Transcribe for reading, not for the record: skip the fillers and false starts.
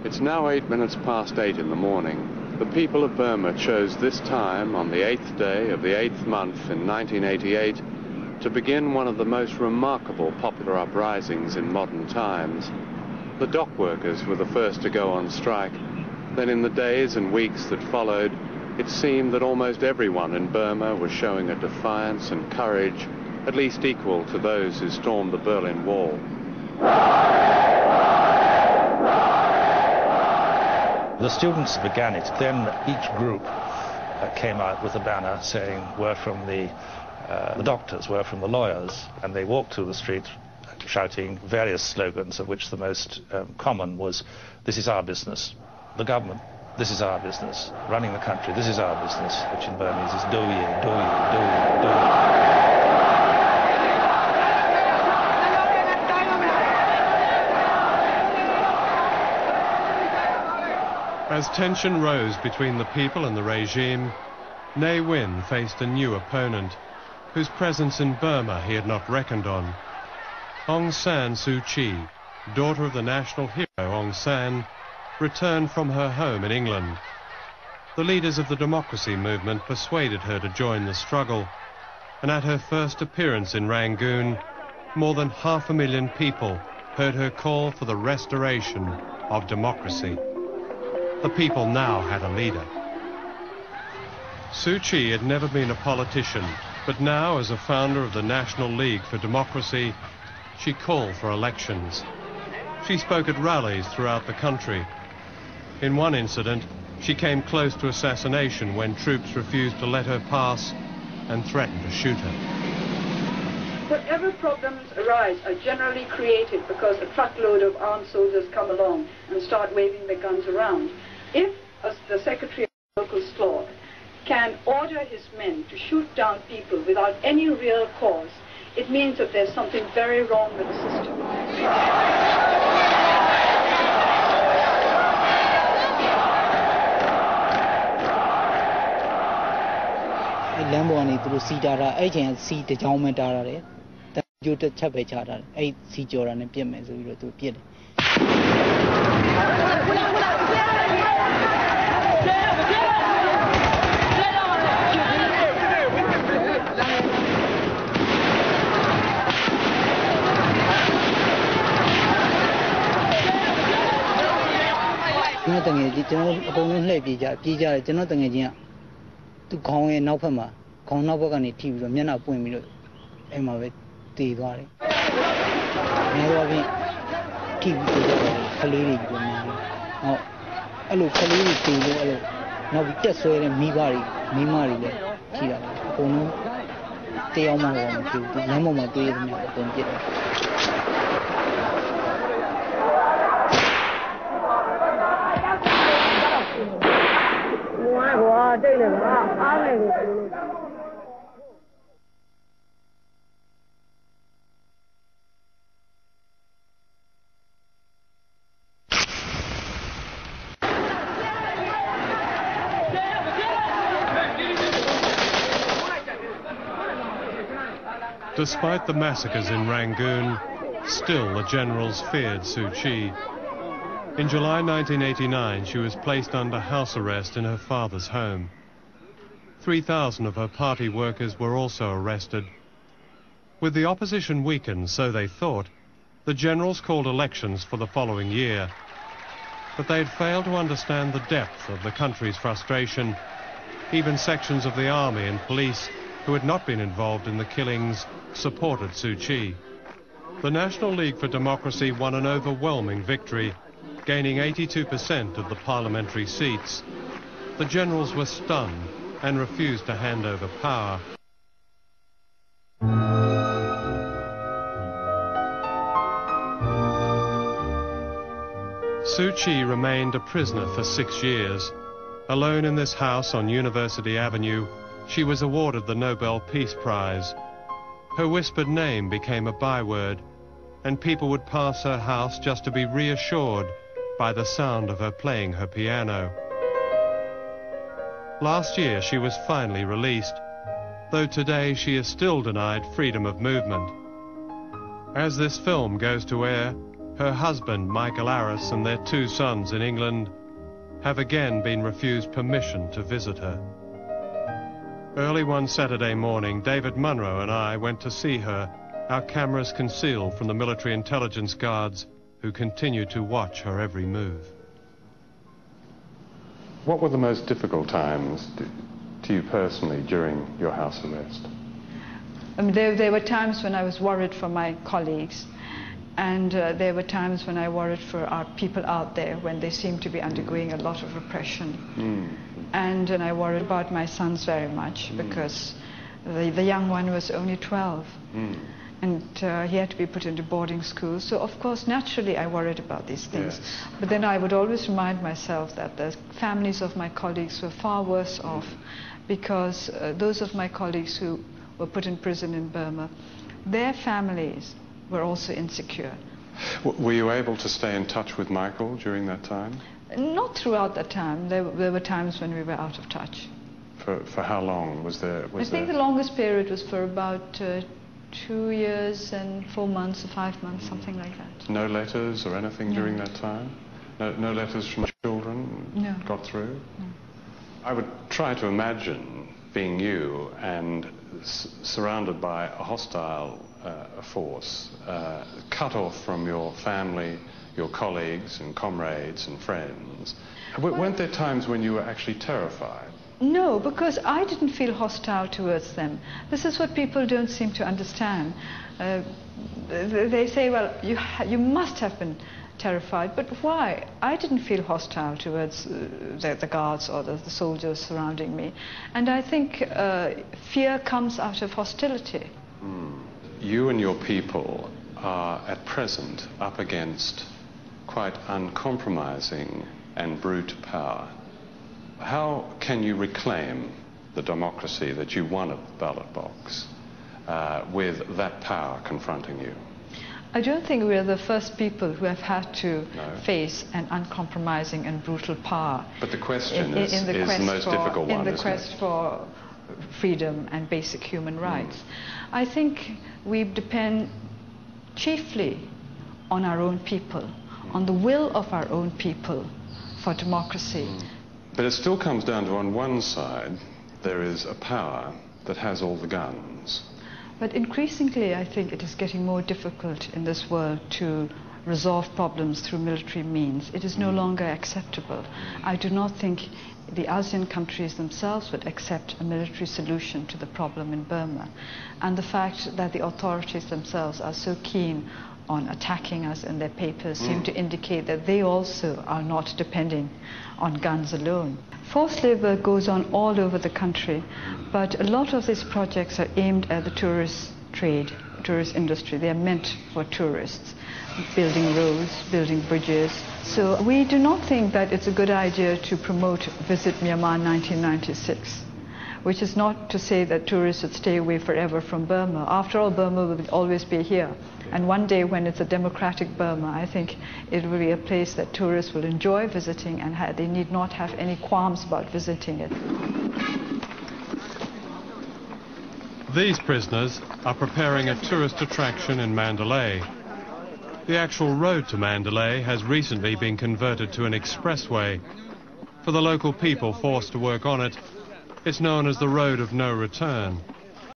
It's now 8 minutes past 8 in the morning. The people of Burma chose this time, on the 8th day of the 8th month in 1988, to begin one of the most remarkable popular uprisings in modern times. The dock workers were the first to go on strike. Then in the days and weeks that followed, it seemed that almost everyone in Burma was showing a defiance and courage, at least equal to those who stormed the Berlin Wall. The students began it. Then each group came out with a banner saying, "We're from the doctors, we're from the lawyers," and they walked through the street shouting various slogans, of which the most common was, "This is our business." The government, "This is our business." Running the country, "This is our business," which in Burmese is do ye, do ye, do ye, do ye. As tension rose between the people and the regime, Ne Win faced a new opponent, whose presence in Burma he had not reckoned on. Aung San Suu Kyi, daughter of the national hero Aung San, returned from her home in England. The leaders of the democracy movement persuaded her to join the struggle, and at her first appearance in Rangoon, more than 500,000 people heard her call for the restoration of democracy. The people now had a leader. Suu Kyi had never been a politician, but now, as a founder of the National League for Democracy, she called for elections. She spoke at rallies throughout the country. In one incident, she came close to assassination when troops refused to let her pass and threatened to shoot her. Whatever problems arise are generally created because a truckload of armed soldiers come along and start waving their guns around. If the Secretary of Local Law can order his men to shoot down people without any real cause, it means that there's something very wrong with the system. Despite the massacres in Rangoon, still the generals feared Suu Kyi. In July 1989, she was placed under house arrest in her father's home. 3,000 of her party workers were also arrested. With the opposition weakened, so they thought, the generals called elections for the following year. But they had failed to understand the depth of the country's frustration. Even sections of the army and police who had not been involved in the killings supported Suu Kyi. The National League for Democracy won an overwhelming victory, gaining 82% of the parliamentary seats. The generals were stunned and refused to hand over power. Suu Kyi remained a prisoner for 6 years. Alone in this house on University Avenue, she was awarded the Nobel Peace Prize. Her whispered name became a byword, and people would pass her house just to be reassured by the sound of her playing her piano. Last year she was finally released, though today she is still denied freedom of movement. As this film goes to air, her husband, Michael Arras, and their 2 sons in England have again been refused permission to visit her. Early one Saturday morning, David Munro and I went to see her, our cameras concealed from the military intelligence guards who continue to watch her every move. What were the most difficult times to you personally during your house arrest? There were times when I was worried for my colleagues, and there were times when I worried for our people out there when they seemed to be undergoing a lot of repression. And I worried about my sons very much because the young one was only 12. And he had to be put into boarding school. So, of course, naturally, I worried about these things. Yes. But then I would always remind myself that the families of my colleagues were far worse off, because those of my colleagues who were put in prison in Burma, their families were also insecure. Were you able to stay in touch with Michael during that time? Not throughout that time. There were times when we were out of touch. For how long was there? I think the longest period was for about 2 years and 4 months or 5 months, something like that. No letters or anything during that time? No letters from children got through? No. I would try to imagine being you and surrounded by a hostile force, cut off from your family, your colleagues and comrades and friends. Weren't there times when you were actually terrified? No, because I didn't feel hostile towards them. This is what people don't seem to understand. They say, well, you must have been terrified, but why? I didn't feel hostile towards the guards or the soldiers surrounding me. And I think fear comes out of hostility. You and your people are at present up against quite uncompromising and brute power. How can you reclaim the democracy that you won at the ballot box with that power confronting you? I don't think we're the first people who have had to face an uncompromising and brutal power. But the question is the most difficult one, in the quest for freedom and basic human rights. I think we depend chiefly on our own people, on the will of our own people for democracy. But it still comes down to, on one side, there is a power that has all the guns. But increasingly, I think it is getting more difficult in this world to resolve problems through military means. It is no longer acceptable. I do not think the ASEAN countries themselves would accept a military solution to the problem in Burma. And the fact that the authorities themselves are so keen on attacking us in their papers seem to indicate that they also are not depending on guns alone. Forced labor goes on all over the country, but a lot of these projects are aimed at the tourist trade, tourist industry. They are meant for tourists, building roads, building bridges. So we do not think that it's a good idea to promote Visit Myanmar 1996. Which is not to say that tourists should stay away forever from Burma. After all, Burma will always be here. And one day when it's a democratic Burma, I think it will be a place that tourists will enjoy visiting, and they need not have any qualms about visiting it. These prisoners are preparing a tourist attraction in Mandalay. The actual road to Mandalay has recently been converted to an expressway. For the local people forced to work on it, it's known as the Road of No Return.